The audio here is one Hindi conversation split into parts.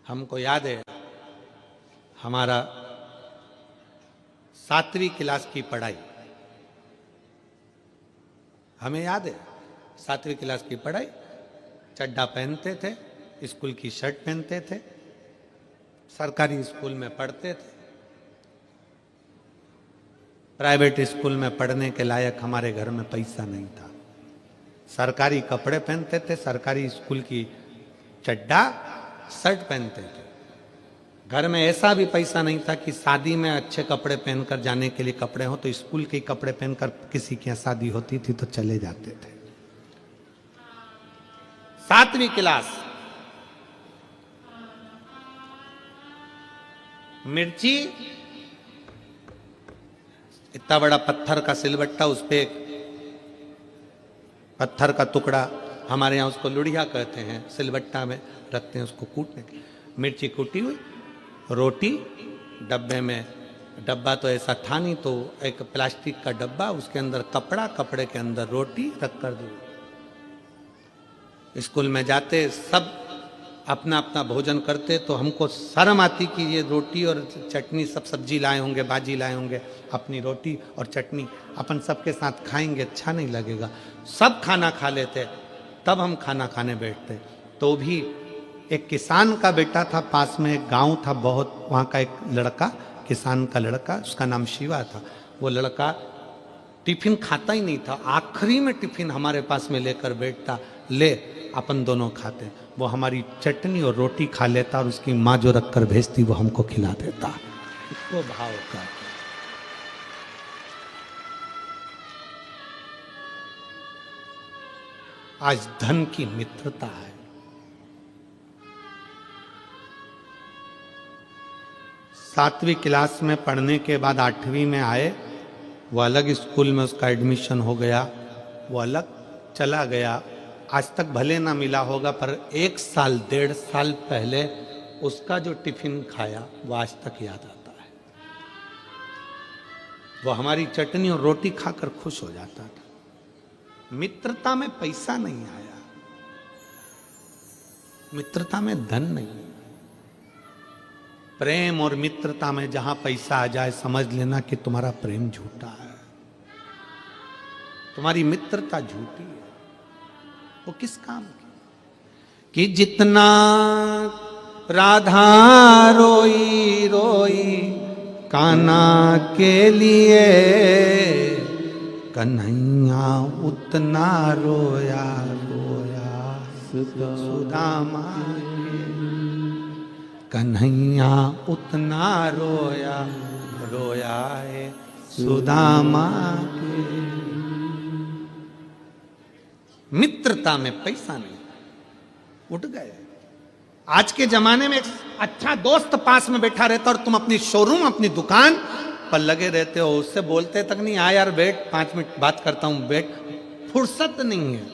हमको याद है हमारा 7वीं क्लास की पढ़ाई, हमें याद है 7वीं क्लास की पढ़ाई। चड्डा पहनते थे, स्कूल की शर्ट पहनते थे, सरकारी स्कूल में पढ़ते थे। प्राइवेट स्कूल में पढ़ने के लायक हमारे घर में पैसा नहीं था। सरकारी कपड़े पहनते थे, सरकारी स्कूल की चड्डा शर्ट पहनते थे। घर में ऐसा भी पैसा नहीं था कि शादी में अच्छे कपड़े पहनकर जाने के लिए कपड़े हो, तो स्कूल के कपड़े पहनकर किसी की शादी होती थी तो चले जाते थे। 7वीं क्लास, मिर्ची, इतना बड़ा पत्थर का सिलबट्टा, उस पे पत्थर का टुकड़ा, हमारे यहाँ उसको लुढ़िया कहते हैं, सिलबट्टा में रखते हैं उसको कूटने के। मिर्ची कूटी हुई, रोटी डब्बे में, डब्बा तो ऐसा था नहीं तो एक प्लास्टिक का डब्बा, उसके अंदर कपड़ा, कपड़े के अंदर रोटी रख कर दो। स्कूल में जाते सब अपना अपना भोजन करते तो हमको शर्म आती कि ये रोटी और चटनी, सब सब्जी लाए होंगे, बाजी लाए होंगे, अपनी रोटी और चटनी अपन सबके साथ खाएंगे, अच्छा नहीं लगेगा। सब खाना खा लेते, तब हम खाना खाने बैठते। तो भी एक किसान का बेटा था, पास में एक गांव था बहुत, वहाँ का एक लड़का, किसान का लड़का, उसका नाम शिवा था। वो लड़का टिफिन खाता ही नहीं था, आखिरी में टिफिन हमारे पास में लेकर बैठता, ले अपन दोनों खाते। वो हमारी चटनी और रोटी खा लेता और उसकी माँ जो रख कर भेजती वो हमको खिला देता। इसको भाव का आज धन की मित्रता है। सातवीं क्लास में पढ़ने के बाद 8वीं में आए, वो अलग स्कूल में उसका एडमिशन हो गया, वो अलग चला गया। आज तक भले ना मिला होगा, पर 1 साल 1.5 साल पहले उसका जो टिफिन खाया वो आज तक याद आता है। वो हमारी चटनी और रोटी खाकर खुश हो जाता था। मित्रता में पैसा नहीं आया, मित्रता में धन नहीं। प्रेम और मित्रता में जहां पैसा आ जाए, समझ लेना कि तुम्हारा प्रेम झूठा है, तुम्हारी मित्रता झूठी है। वो किस काम की? कि जितना राधा रोई रोई कान्हा के लिए, कन्हैया उतना रोया रोया सुदामा के। कन्हैया उतना रोया रोया है सुदामा के। मित्रता में पैसा नहीं, उठ गए। आज के जमाने में एक अच्छा दोस्त पास में बैठा रहता और तुम अपनी शोरूम, अपनी दुकान पर लगे रहते हो, उससे बोलते तक नहीं, आ यार बैठ 5 मिनट बात करता हूं, बैठ। फुर्सत नहीं है।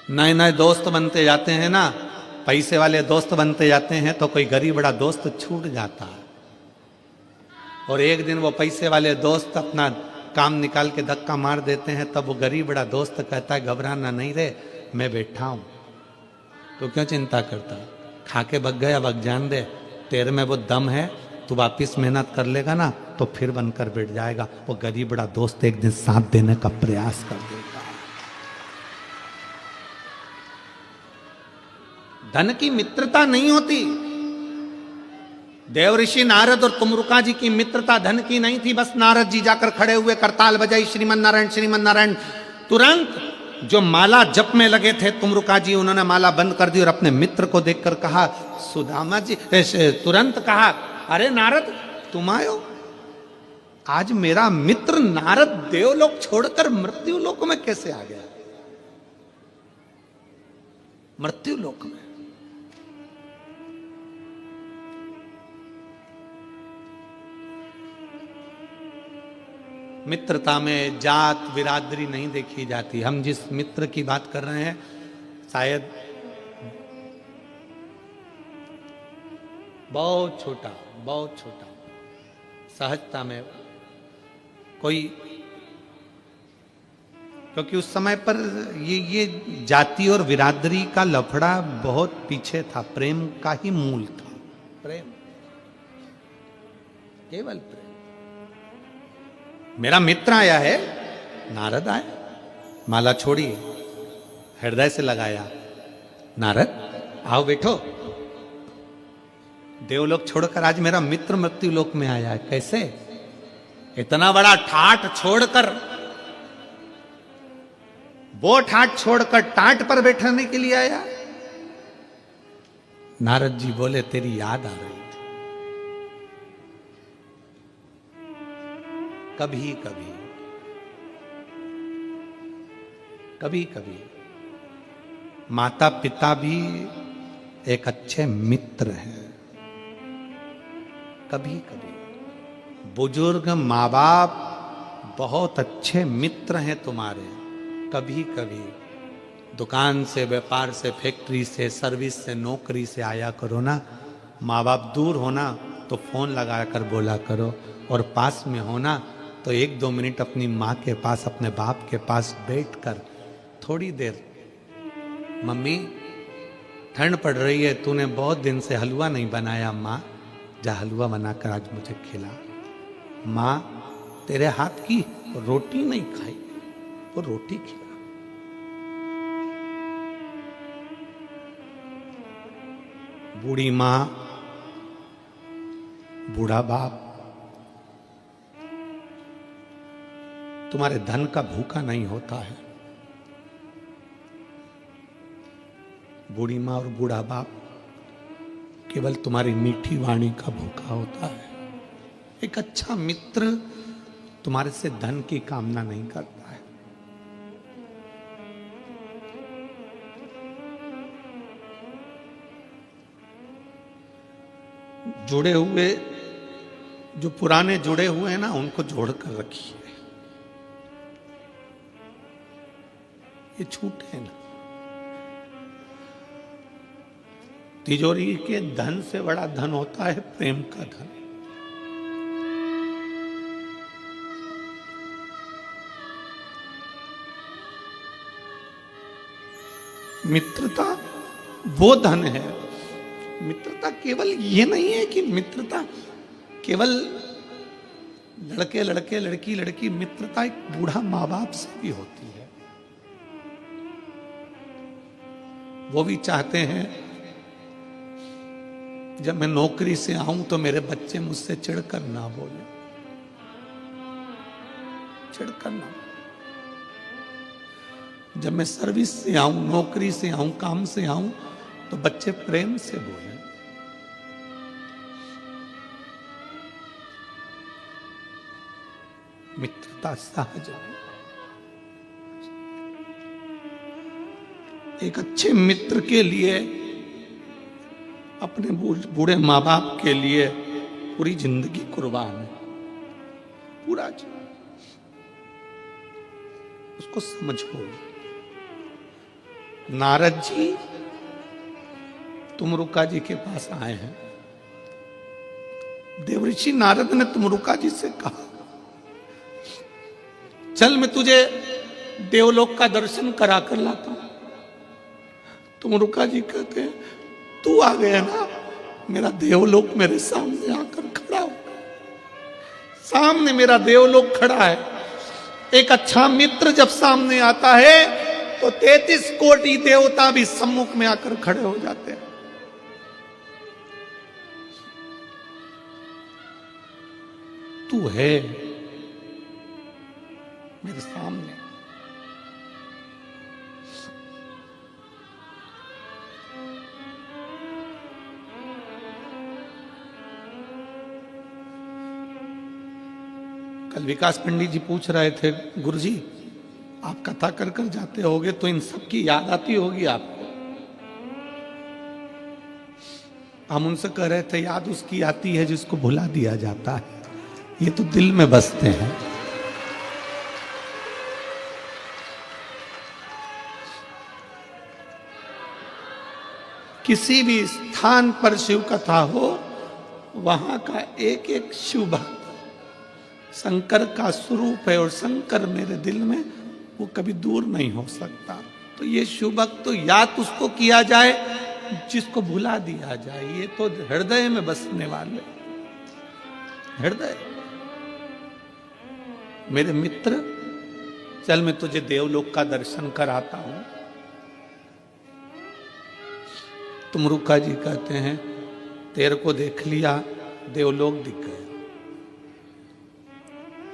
नए नए दोस्त बनते जाते हैं ना, पैसे वाले दोस्त बनते जाते हैं तो कोई गरीब बड़ा दोस्त छूट जाता है। और एक दिन वो पैसे वाले दोस्त अपना काम निकाल के धक्का मार देते हैं, तब वो गरीब बड़ा दोस्त कहता है घबराना नहीं रे, मैं बैठा हूं, तो क्यों चिंता करता, खा के बग गया, बग जान दे, तेरे में वो दम है, तू वापिस मेहनत कर लेगा ना तो फिर बनकर बैठ जाएगा। वो गरीब बड़ा दोस्त एक दिन साथ देने का प्रयास कर देगा। धन की मित्रता नहीं होती। देव ऋषि नारद और तुमरुका जी की मित्रता धन की नहीं थी। बस नारद जी जाकर खड़े हुए, करताल बजाई, श्रीमन नारायण श्रीमन नारायण। तुरंत जो माला जप में लगे थे तुमरुका जी, उन्होंने माला बंद कर दी और अपने मित्र को देखकर कहा, सुदामा जी, तुरंत कहा, अरे नारद तुम आयो। आज मेरा मित्र नारद देवलोक छोड़कर मृत्युलोक में कैसे आ गया? मृत्युलोक में मित्रता में जात बिरादरी नहीं देखी जाती। हम जिस मित्र की बात कर रहे हैं, शायद बहुत छोटा, बहुत छोटा, सहजता में कोई क्योंकि उस समय पर ये जाति और बिरादरी का लफड़ा बहुत पीछे था, प्रेम का ही मूल था। प्रेम, केवल प्रेम। मेरा मित्र आया है, नारद आए, माला छोड़ी, हृदय से लगाया, नारद आओ बैठो। देवलोक छोड़कर आज मेरा मित्र मृत्यु लोक में आया है, कैसे? इतना बड़ा ठाट छोड़कर, वो ठाट छोड़कर टाट पर बैठने के लिए आया। नारद जी बोले तेरी याद आ रही थी। कभी कभी कभी कभी माता पिता भी एक अच्छे मित्र हैं। कभी कभी बुजुर्ग माँ बाप बहुत अच्छे मित्र हैं तुम्हारे। कभी कभी दुकान से, व्यापार से, फैक्ट्री से, सर्विस से, नौकरी से आया करो ना, माँ बाप दूर होना तो फोन लगा कर बोला करो, और पास में होना तो 1-2 मिनट अपनी माँ के पास, अपने बाप के पास बैठकर थोड़ी देर, मम्मी ठंड पड़ रही है, तूने बहुत दिन से हलवा नहीं बनाया, माँ जा हलवा बनाकर आज मुझे खिला। माँ तेरे हाथ की रोटी नहीं खाई, वो रोटी खिला। बूढ़ी माँ, बूढ़ा बाप तुम्हारे धन का भूखा नहीं होता है। बूढ़ी माँ और बूढ़ा बाप केवल तुम्हारी मीठी वाणी का भूखा होता है। एक अच्छा मित्र तुम्हारे से धन की कामना नहीं करता है। जुड़े हुए, जो पुराने जुड़े हुए हैं ना, उनको जोड़कर रखिए, ये छूटे ना। तिजोरी के धन से बड़ा धन होता है प्रेम का धन। मित्रता वो धन है। मित्रता केवल ये नहीं है कि मित्रता केवल लड़के लड़के, लड़की लड़की, मित्रता एक बूढ़ा माँ बाप से भी होती है। वो भी चाहते हैं जब मैं नौकरी से आऊं तो मेरे बच्चे मुझसे चिढ़कर ना बोले, चिढ़कर ना। जब मैं सर्विस से आऊं, नौकरी से आऊं, काम से आऊं तो बच्चे प्रेम से बोले। मित्रता सहज है। एक अच्छे मित्र के लिए, अपने बूढ़े माँ बाप के लिए पूरी जिंदगी कुर्बान है, पूरा जीवन। उसको समझो। नारद जी तुमरुका जी के पास आए हैं। देवऋषि नारद ने तुमरुका जी से कहा, चल मैं तुझे देवलोक का दर्शन करा कर लाता हूं। तुमरुका जी कहते हैं, तू आ गया ना, मेरा देवलोक मेरे सामने आकर खड़ा हो। सामने मेरा देवलोक खड़ा है। एक अच्छा मित्र जब सामने आता है तो 33 कोटि देवता भी सम्मुख में आकर खड़े हो जाते हैं। तू है मेरे सामने। कल विकास पंडित जी पूछ रहे थे, गुरुजी आप कथा कर कर जाते होगे तो इन सब की याद आती होगी आपको। हम उनसे कह रहे थे, याद उसकी आती है जिसको भुला दिया जाता है, ये तो दिल में बसते हैं। किसी भी स्थान पर शिव कथा हो, वहां का एक एक शिव भक्त शंकर का स्वरूप है, और शंकर मेरे दिल में वो कभी दूर नहीं हो सकता। तो ये शुभ भक्त तो याद उसको किया जाए जिसको भुला दिया जाए, ये तो हृदय में बसने वाले। हृदय, मेरे मित्र, चल मैं तुझे देवलोक का दर्शन कराता हूं। तुमरुका जी कहते हैं तेरे को देख लिया देवलोक दिख गया,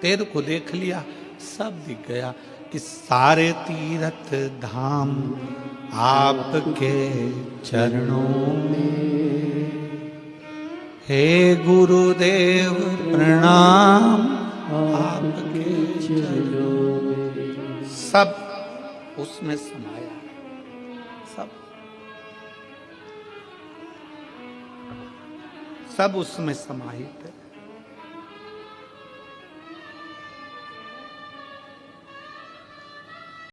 तेरे को देख लिया सब दिख गया, कि सारे तीर्थ धाम आपके चरणों में, हे गुरुदेव प्रणाम आपके चरणों में। सब उसमें समाया, सब उसमें समाहित है।